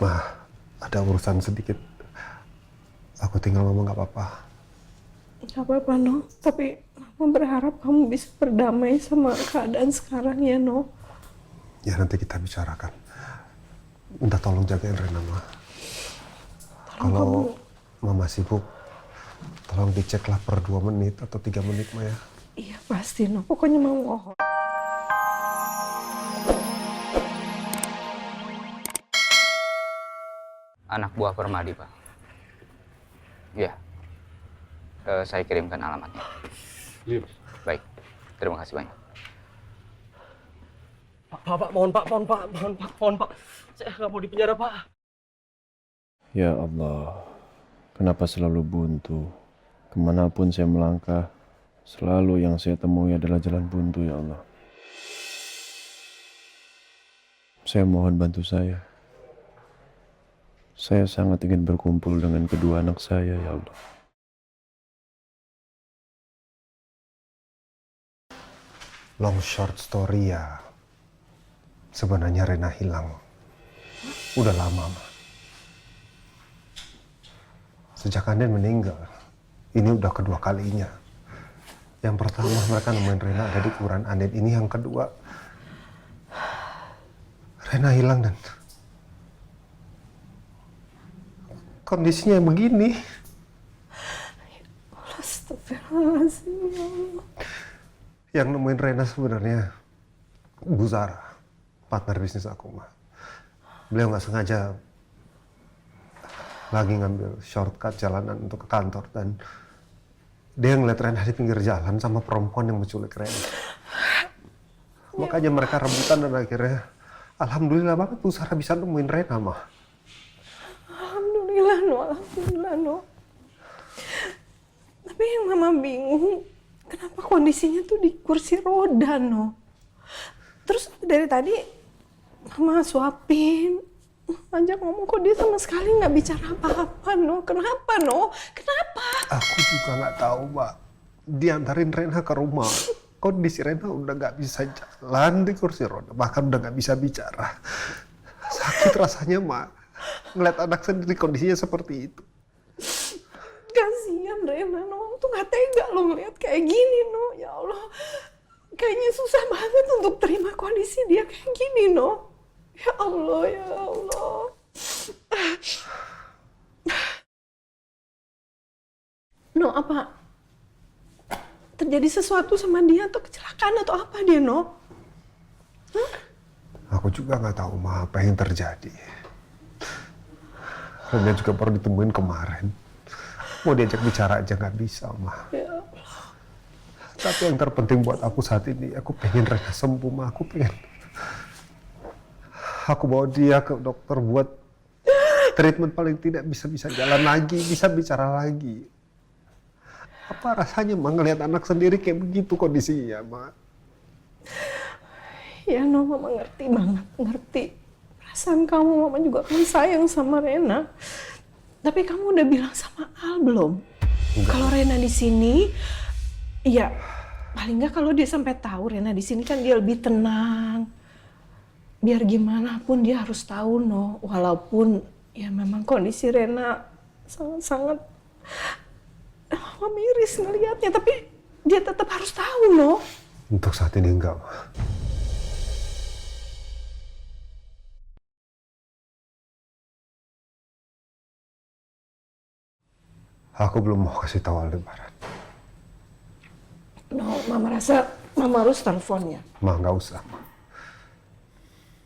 Mah, ada urusan sedikit. Aku tinggal ngomong nggak apa-apa. Gak apa-apa, No. Tapi Mama berharap kamu bisa berdamai sama keadaan sekarang ya, No. Ya nanti kita bicarakan. Minta tolong jagain Rena, Ma. Tolong Kalau kamu. Mama sibuk, tolong diceklah per 2 menit atau 3 menit, Ma ya. Iya pasti, No. Pokoknya mau mohon. Anak buah Permadi, Pak. Iya. Saya kirimkan alamatnya. Iya. Baik. Terima kasih banyak. Mohon Pak. Saya nggak mau dipenjara, Pak. Ya Allah, kenapa selalu buntu? Kemanapun saya melangkah, selalu yang saya temui adalah jalan buntu, ya Allah. Saya mohon bantu saya. Saya sangat ingin berkumpul dengan kedua anak saya, ya Allah. Long short story ya. Sebenarnya Rena hilang. Udah lama, Ma. Sejak Anden meninggal, ini udah kedua kalinya. Yang pertama mereka nemuin Rena ada di kuburan Anden. Ini yang kedua, Rena hilang dan kondisinya yang begini. Astagfirullahaladzim, ya Allah. Yang nemuin Rena sebenarnya Bu Zara, partner bisnis aku, Ma. Beliau nggak sengaja lagi ngambil shortcut jalanan untuk ke kantor dan dia ngeliat Rena di pinggir jalan sama perempuan yang menculik Rena. Makanya mereka rebutan dan akhirnya alhamdulillah banget Bu Zara bisa nemuin Rena, Ma. Alhamdulillah, No. Alhamdulillah, No. Tapi yang Mama bingung, kenapa kondisinya tuh di kursi roda, No? Terus dari tadi Mama suapin, ajak ngomong, kok dia sama sekali nggak bicara apa-apa, No. Kenapa, No? Kenapa? Aku juga nggak tahu, Mbak. Diantarin Rena ke rumah. Kondisi Rena udah nggak bisa jalan di kursi roda, bahkan udah nggak bisa bicara. Sakit rasanya, Mak. Ngeliat anak sendiri kondisinya seperti itu. Kasihan Rena, No. Tuh nggak tega lo ngeliat kayak gini, No. Ya Allah, kayaknya susah banget untuk terima kondisi dia kayak gini, No. Ya Allah, ya Allah. No, apa terjadi sesuatu sama dia atau kecelakaan atau apa dia, No? Aku juga nggak tahu, Ma, apa yang terjadi. Rena juga baru ditemuin kemarin. Mau diajak bicara aja nggak bisa, Ma. Ya Allah. Tapi yang terpenting buat aku saat ini, aku pengen Rena sembuh, Ma. Aku bawa dia ke dokter buat treatment, paling tidak bisa jalan lagi, bisa bicara lagi. Apa rasanya, Ma, ngelihat anak sendiri kayak begitu kondisinya, Ma? Ya, No, Mama ngerti banget, ngerti perasaan kamu. Mama juga kan sayang sama Rena. Tapi kamu udah bilang sama Al belum? Kalau Rena di sini, ya paling nggak kalau dia sampai tahu Rena di sini kan dia lebih tenang. Biar gimana pun dia harus tahu, No. Walaupun ya memang kondisi Rena sangat-sangat, Mama miris ngelihatnya, tapi dia tetap harus tahu, No. Untuk saat ini enggak, Ma. Aku belum mau kasih tahu Aldebaran. No, Mama rasa Mama harus teleponnya. Ma, nggak usah, Ma.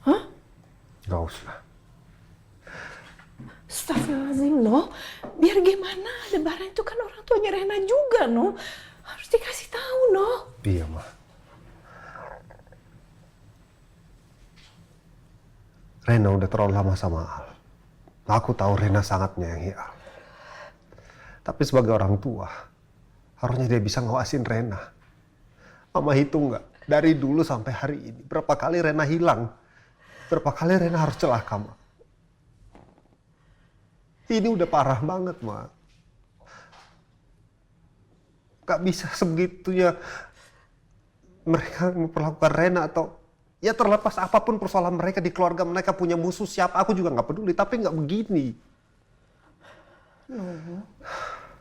Hah? Nggak usah. Astagfirullahaladzim, No. Biar gimana, Aldebaran itu kan orang tuanya Rena juga, No. Harus dikasih tahu, No. Iya, Ma. Rena udah terlalu lama sama Al. Aku tahu Rena sangat menyayangi Al. Tapi sebagai orang tua, harusnya dia bisa ngawasin Rena. Mama hitung nggak? Dari dulu sampai hari ini, berapa kali Rena hilang? Berapa kali Rena harus celaka, Ma? Ini udah parah banget, Ma. Gak bisa sebegitunya mereka memperlakukan Rena atau Ya terlepas apapun persoalan mereka di keluarga mereka punya musuh siapa, aku juga nggak peduli. Tapi nggak begini. No,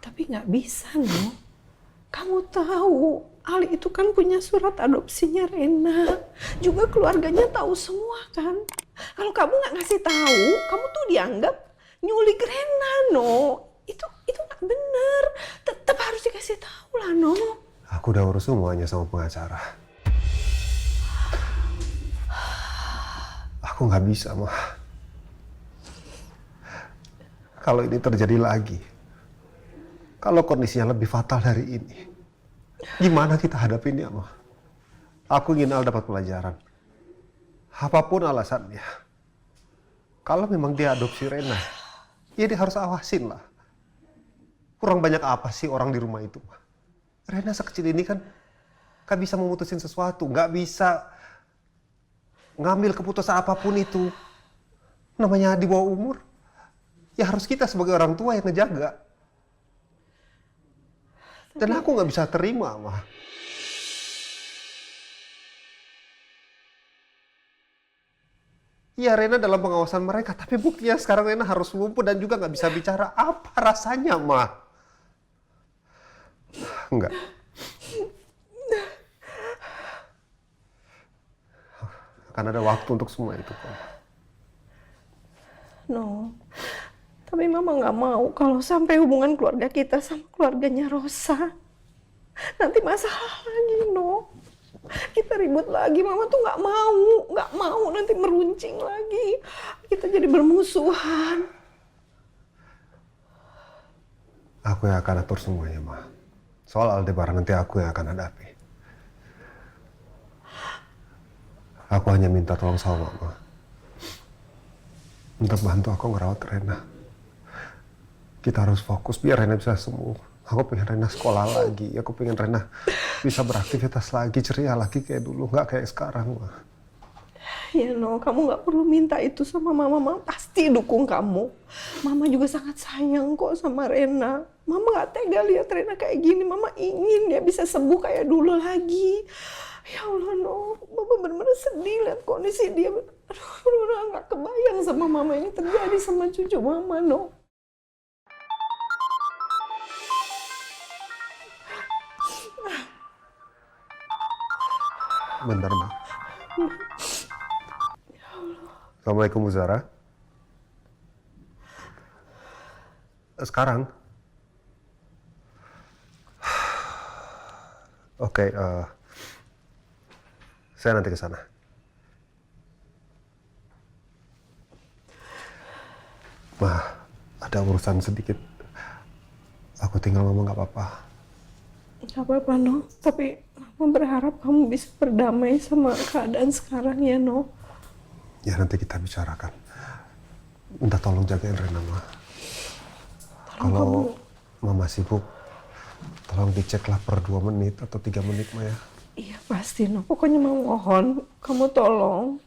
tapi nggak bisa, no. Kamu tahu, Ali itu kan punya surat adopsinya Rena. Juga keluarganya tahu semua kan. Kalau kamu nggak ngasih tahu, kamu tuh dianggap nyulik Rena, no. Itu nggak bener. Tetap harus dikasih tahu lah, no. Aku udah urus semuanya sama pengacara. Aku nggak bisa, mah. Kalau ini terjadi lagi, kalau kondisinya lebih fatal dari ini, gimana kita hadapinnya, mah? Aku ingin Al dapat pelajaran. Apapun alasannya. Kalau memang dia adopsi Rena, ya dia harus awasin lah. Kurang banyak apa sih orang di rumah itu, mah? Rena sekecil ini kan gak bisa memutusin sesuatu, gak bisa ngambil keputusan apapun itu. Namanya di bawah umur, ya harus kita sebagai orang tua yang ngejaga. Dan aku nggak bisa terima, mah. Ya Rena dalam pengawasan mereka, tapi buktinya sekarang Rena harus lumpuh dan juga nggak bisa bicara. Apa rasanya, mah? Enggak. Akan ada waktu untuk semua itu, kok. No, tapi Mama nggak mau kalau sampai hubungan keluarga kita sama keluarganya Rosa. Nanti masalah lagi, no. Kita ribut lagi, Mama tuh nggak mau nanti meruncing lagi. Kita jadi bermusuhan. Aku yang akan atur semuanya, Ma. Soal Aldebaran nanti aku yang akan hadapi. Aku hanya minta tolong sama Mama untuk bantu aku ngerawat Rena. Kita harus fokus biar Rena bisa sembuh. Aku pengen Rena sekolah lagi. Aku pengen Rena bisa beraktivitas lagi, ceria lagi kayak dulu, nggak kayak sekarang, Ma. Ya no, kamu nggak perlu minta itu sama Mama. Mama pasti dukung kamu. Mama juga sangat sayang kok sama Rena. Mama nggak tega lihat Rena kayak gini. Mama ingin dia bisa sembuh kayak dulu lagi. Ya Allah, no. Mama benar-benar sedih lihat kondisi dia. Aduh, benar-benar nggak kebayang sama Mama ini terjadi sama cucu Mama, no. Bentar, Ma. Assalamualaikum, Bu Zara. Sekarang? Oke, saya nanti ke sana. Ma, ada urusan sedikit. Aku tinggal ngomong nggak apa-apa. Gak apa-apa, no. Tapi Mama berharap kamu bisa berdamai sama keadaan sekarang ya, no. Ya nanti kita bicarakan. Minta tolong jagain Rena, Ma. Kalau Mama sibuk, tolong diceklah per 2 menit atau 3 menit, Ma, ya. Iya pasti, no. Pokoknya Mama mohon, kamu tolong.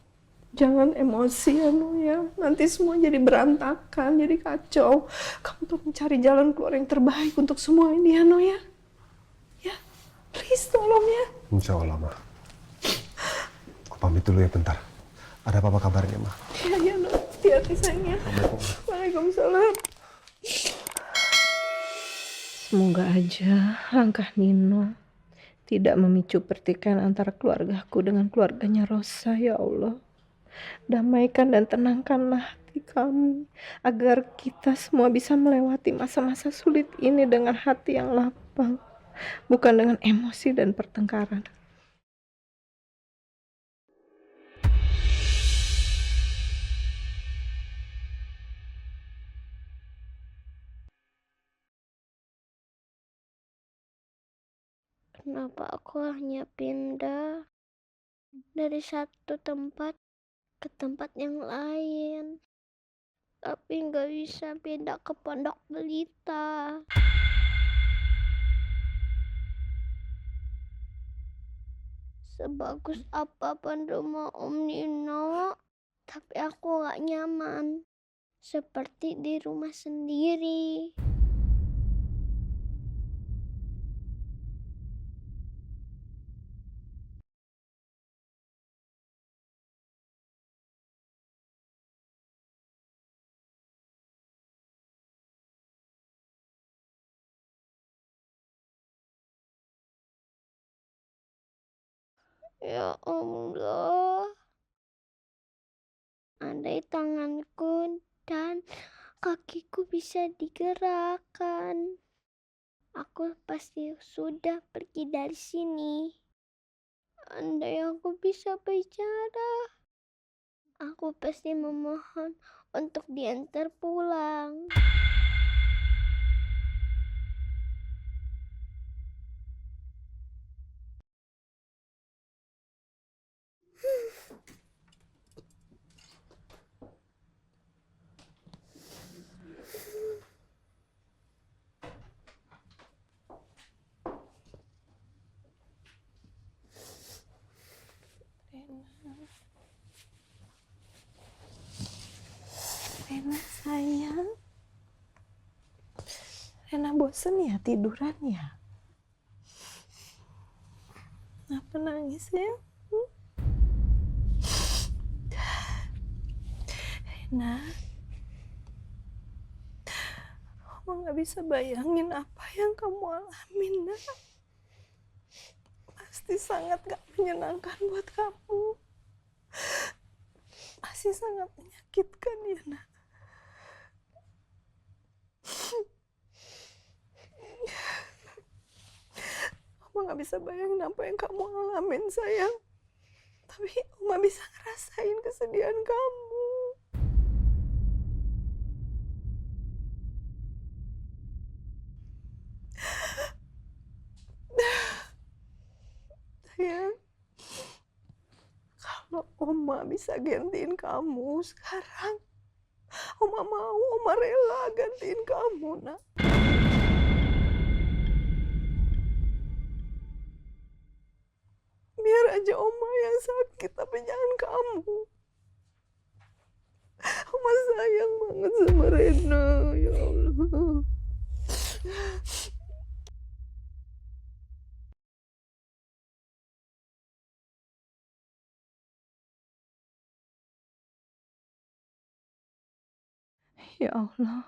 Jangan emosi ya, no, ya. Nanti semua jadi berantakan, jadi kacau. Kamu tuh mencari jalan keluar yang terbaik untuk semua ini ya, no, ya. Ya, please tolong ya. Insya Allah, Ma. Aku pamit dulu ya bentar. Ada apa-apa kabarnya, Ma? Iya, no. Hati-hati sayangnya. Waalaikumsalam. Semoga aja langkah Nino tidak memicu pertikaian antara keluargaku dengan keluarganya Rosa, ya Allah. Damaikan dan tenangkanlah hati kami agar kita semua bisa melewati masa-masa sulit ini dengan hati yang lapang, bukan dengan emosi dan pertengkaran. Kenapa aku hanya pindah dari satu tempat ke tempat yang lain, tapi nggak bisa pindah ke Pondok Pelita. Sebagus apapun rumah Om Nino, tapi aku nggak nyaman, seperti di rumah sendiri. Ya Allah, andai tanganku dan kakiku bisa digerakkan, aku pasti sudah pergi dari sini. Andai aku bisa bicara, aku pasti memohon untuk diantar pulang. Rena sayang. Rena bosen ya tiduran ya? Kenapa nangis ya? Rena, Mama gak bisa bayangin apa yang kamu alamin, nak. Pasti sangat gak menyenangkan buat kamu. Pasti sangat menyakitkan ya, nak. Mama gak bisa bayangin apa yang kamu alamin, sayang. Tapi Mama bisa ngerasain kesedihan kamu. Sayang, kalau Oma bisa gantiin kamu sekarang, Oma mau, Oma rela gantiin kamu, nak. Biar aja Oma yang sakit, tapi jangan kamu. Oma sayang banget sama Rena, ya Allah. Ya Allah,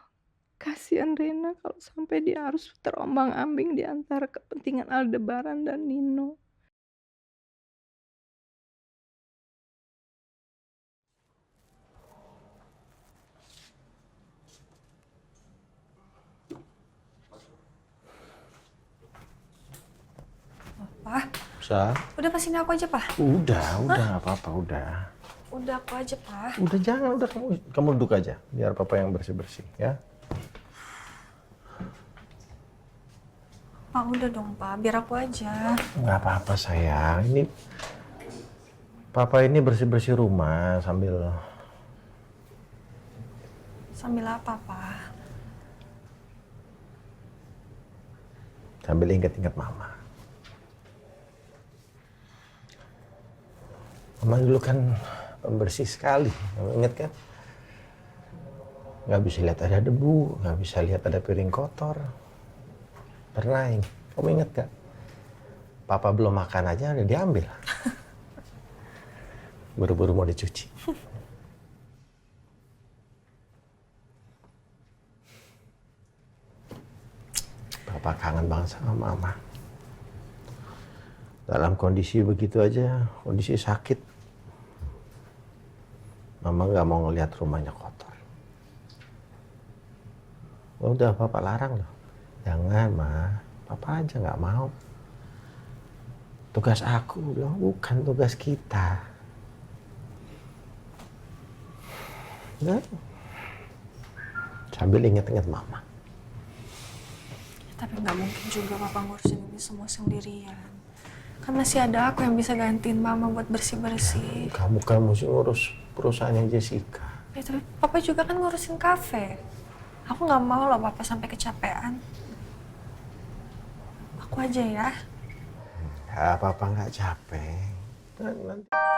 kasihan Rena kalau sampai dia harus terombang-ambing di antara kepentingan Aldebaran dan Nino. Pak, Sa? udah pastiin aku aja, Pak. Udah nggak apa-apa, udah. Udah aku aja, Pak. Udah jangan, udah kamu duduk aja, biar papa yang bersih-bersih ya. Pak, udah dong, Pak. Biar aku aja. Nggak apa-apa sayang, ini papa ini bersih-bersih rumah sambil Sambil apa, Pak? ingat-ingat mama. Mama dulu kan pembersih sekali, kamu ingat kan? Nggak bisa lihat ada debu, nggak bisa lihat ada piring kotor. Pernah ini, kamu ingat gak? Papa belum makan aja udah diambil. Buru-buru mau dicuci. Papa kangen banget sama mama. Dalam kondisi begitu aja, kondisi sakit, mama nggak mau ngelihat rumahnya kotor. Udah, papa larang loh. Jangan, Ma. Papa aja nggak mau. Tugas aku, bilang bukan tugas kita. Nah, sambil ingat-ingat mama. Tapi nggak mungkin juga Papa ngurusin ini semua sendirian. Kan masih ada aku yang bisa gantiin Mama buat bersih-bersih. Kamu kan mesti ngurus perusahaannya Jessica. Ya, tapi Papa juga kan ngurusin kafe. Aku nggak mau loh Papa sampai kecapean. Aku aja ya. Ya, papa nggak capek. Nanti